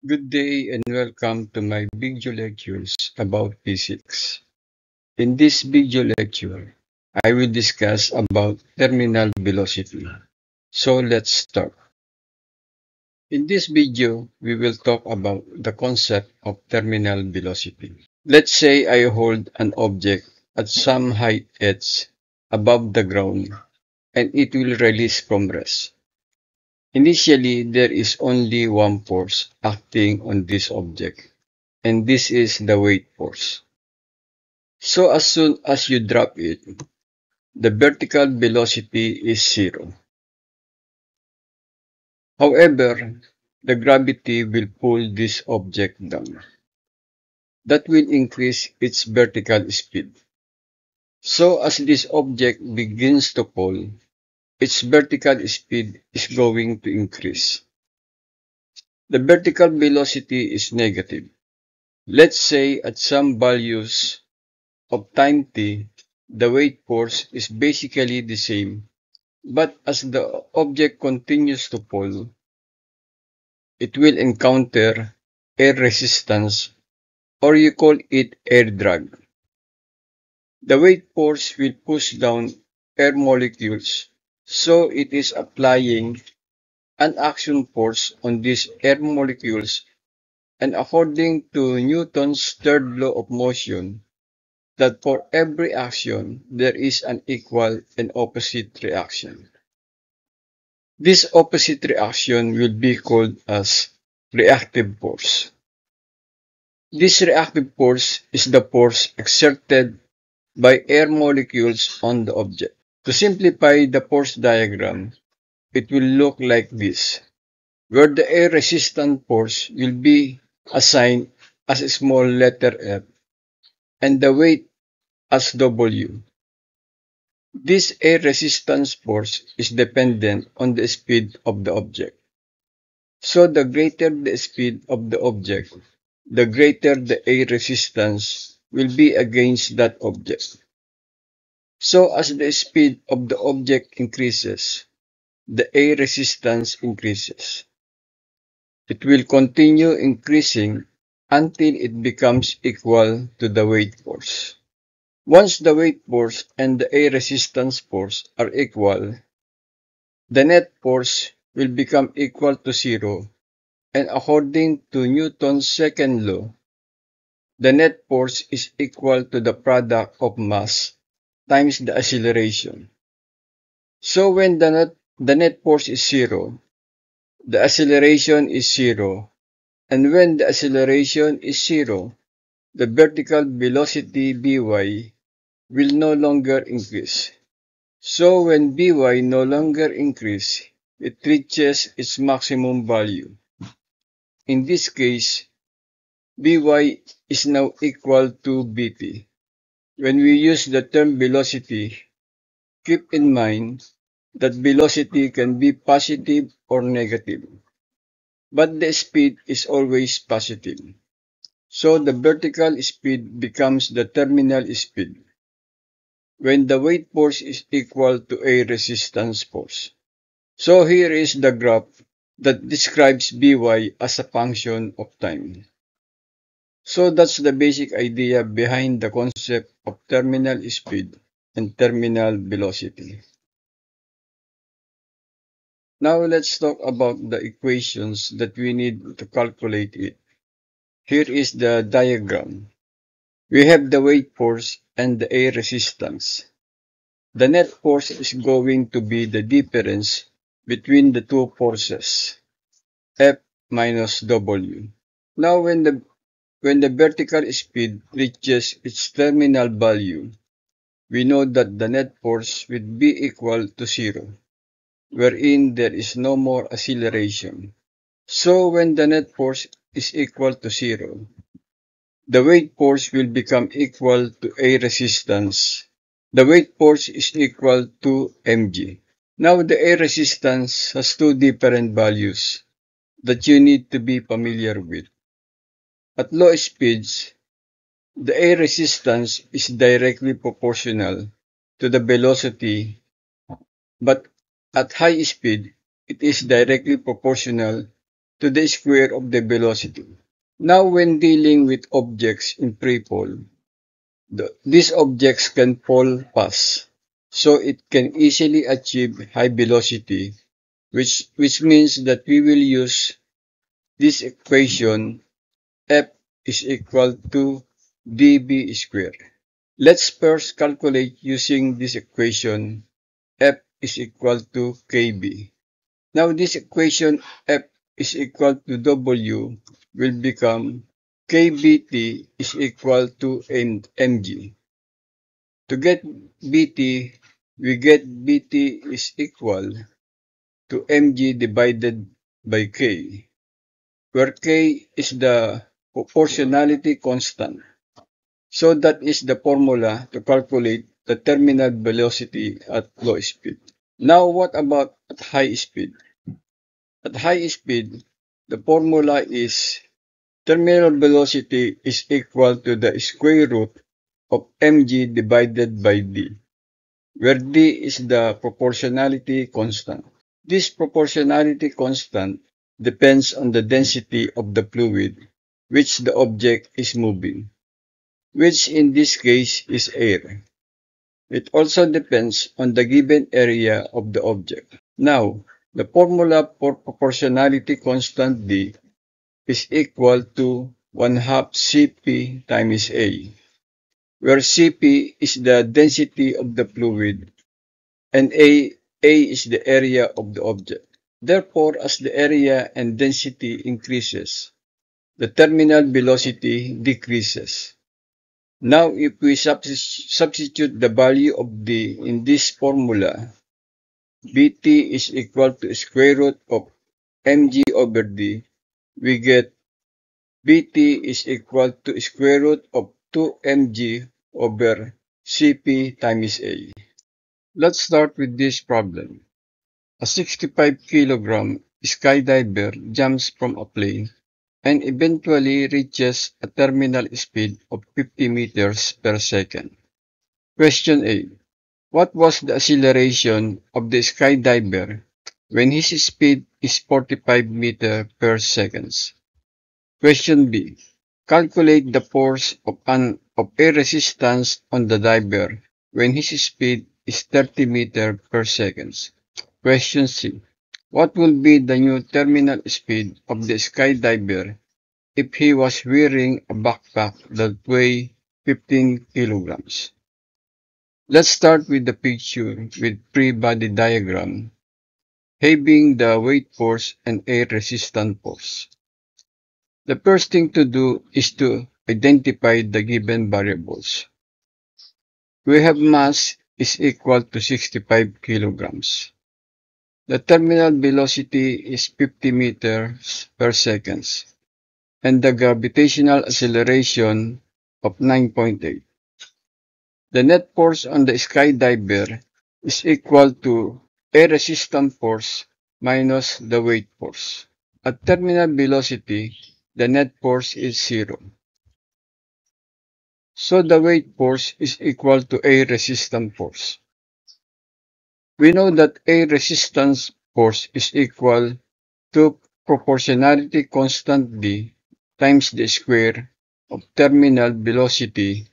Good day and welcome to my video lectures about physics. In this video lecture, I will discuss about terminal velocity. So let's start. In this video, we will talk about the concept of terminal velocity. Let's say I hold an object at some height h above the ground and it will release from rest. Initially, there is only one force acting on this object, and this is the weight force. So as soon as you drop it, the vertical velocity is zero. However, the gravity will pull this object down. That will increase its vertical speed. So as this object begins to fall, its vertical speed is going to increase. The vertical velocity is negative. Let's say at some values of time t, the weight force is basically the same, but as the object continues to fall, it will encounter air resistance, or you call it air drag. The weight force will push down air molecules, so it is applying an action force on these air molecules, and according to Newton's third law of motion, that for every action, there is an equal and opposite reaction. This opposite reaction will be called as reactive force. This reactive force is the force exerted by air molecules on the object. To simplify the force diagram, it will look like this, where the air resistance force will be assigned as a small letter f and the weight as W. This air resistance force is dependent on the speed of the object. So the greater the speed of the object, the greater the air resistance will be against that object. So as the speed of the object increases, the air resistance increases. It will continue increasing until it becomes equal to the weight force. Once the weight force and the air resistance force are equal, the net force will become equal to zero, and according to Newton's second law, the net force is equal to the product of mass times the acceleration. So when the net force is zero, the acceleration is zero, and when the acceleration is zero, the vertical velocity Vy will no longer increase. So when Vy no longer increases, it reaches its maximum value. In this case, Vy is now equal to Vt. When we use the term velocity, keep in mind that velocity can be positive or negative, but the speed is always positive. So the vertical speed becomes the terminal speed when the weight force is equal to a resistance force. So here is the graph that describes Vy as a function of time. So that's the basic idea behind the concept of terminal speed and terminal velocity. Now let's talk about the equations that we need to calculate it. Here is the diagram. We have the weight force and the air resistance. The net force is going to be the difference between the two forces, F minus W. Now when the vertical speed reaches its terminal value, we know that the net force will be equal to zero, wherein there is no more acceleration. So when the net force is equal to zero, the weight force will become equal to a resistance. The weight force is equal to mg. Now the air resistance has two different values that you need to be familiar with. At low speeds, the air resistance is directly proportional to the velocity, but at high speed, it is directly proportional to the square of the velocity. Now, when dealing with objects in free fall, these objects can fall fast, so it can easily achieve high velocity, which means that we will use this equation F is equal to dv squared. Let's first calculate using this equation F is equal to kb. Now this equation F is equal to W will become kbt is equal to mg. To get bt, we get bt is equal to mg divided by k, where k is the proportionality constant. So that is the formula to calculate the terminal velocity at low speed. Now what about at high speed? At high speed, the formula is terminal velocity is equal to the square root of mg divided by d, where d is the proportionality constant. This proportionality constant depends on the density of the fluid which the object is moving, which in this case is air. It also depends on the given area of the object. Now, the formula for proportionality constant D is equal to 1/2 Cp times A, where Cp is the density of the fluid and A is the area of the object. Therefore, as the area and density increases, the terminal velocity decreases. Now, if we substitute the value of D in this formula, Bt is equal to square root of mg over d, we get Bt is equal to square root of 2mg over Cp times A. Let's start with this problem. A 65 kilogram skydiver jumps from a plane and eventually reaches a terminal speed of 50 meters per second. Question A. What was the acceleration of the skydiver when his speed is 45 meters per second? Question B. Calculate the force of air resistance on the diver when his speed is 30 meters per second. Question C. What will be the new terminal speed of the skydiver if he was wearing a backpack that weighs 15 kilograms? Let's start with the picture with free body diagram, having the weight force and air resistance force. The first thing to do is to identify the given variables. We have mass is equal to 65 kilograms. The terminal velocity is 50 meters per second, and the gravitational acceleration of 9.8. The net force on the skydiver is equal to air resistance force minus the weight force. At terminal velocity, the net force is 0. So the weight force is equal to air resistance force. We know that air resistance force is equal to proportionality constant D times the square of terminal velocity,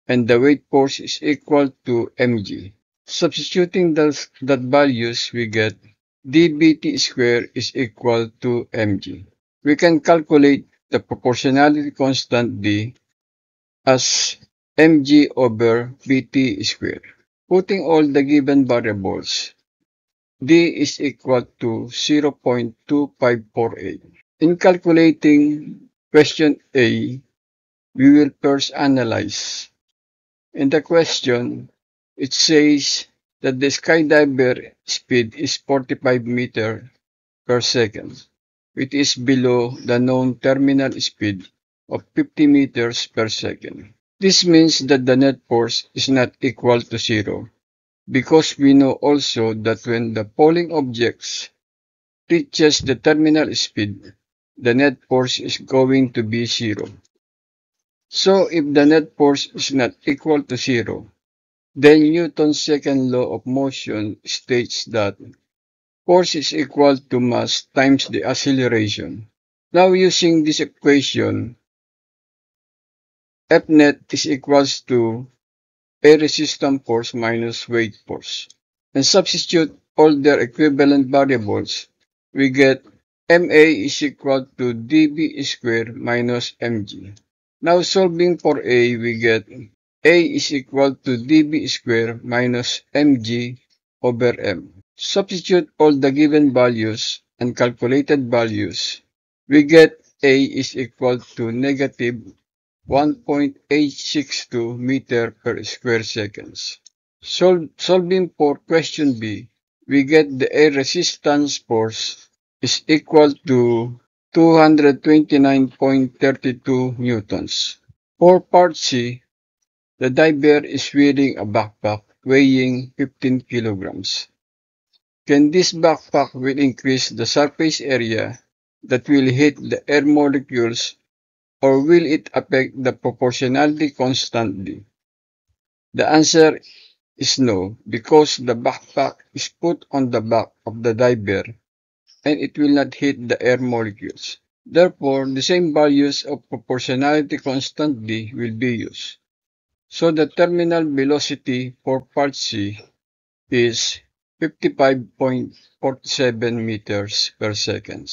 and the weight force is equal to mg. Substituting that values, we get dBt squared is equal to mg. We can calculate the proportionality constant D as mg over bt squared. Putting all the given variables, D is equal to 0.2548. In calculating question A, we will first analyze. In the question, it says that the skydiver speed is 45 meters per second, which is below the known terminal speed of 50 meters per second. This means that the net force is not equal to 0, because we know also that when the falling objects reaches the terminal speed, the net force is going to be 0. So if the net force is not equal to 0, then Newton's second law of motion states that force is equal to mass times the acceleration. Now using this equation, F net is equals to a resistance force minus weight force. And substitute all their equivalent variables, we get MA is equal to dB squared minus mg. Now solving for A, we get A is equal to dB squared minus mg over m. Substitute all the given values and calculated values, we get A is equal to negative 1.862 meter per square seconds. Solving for question B, we get the air resistance force is equal to 229.32 newtons. For part C, the diver is wearing a backpack weighing 15 kilograms. Can this backpack will increase the surface area that will hit the air molecules, or will it affect the proportionality constantly? The answer is no, because the backpack is put on the back of the diver and it will not hit the air molecules. Therefore, the same values of proportionality constantly will be used. So the terminal velocity for part C is 55.47 meters per second.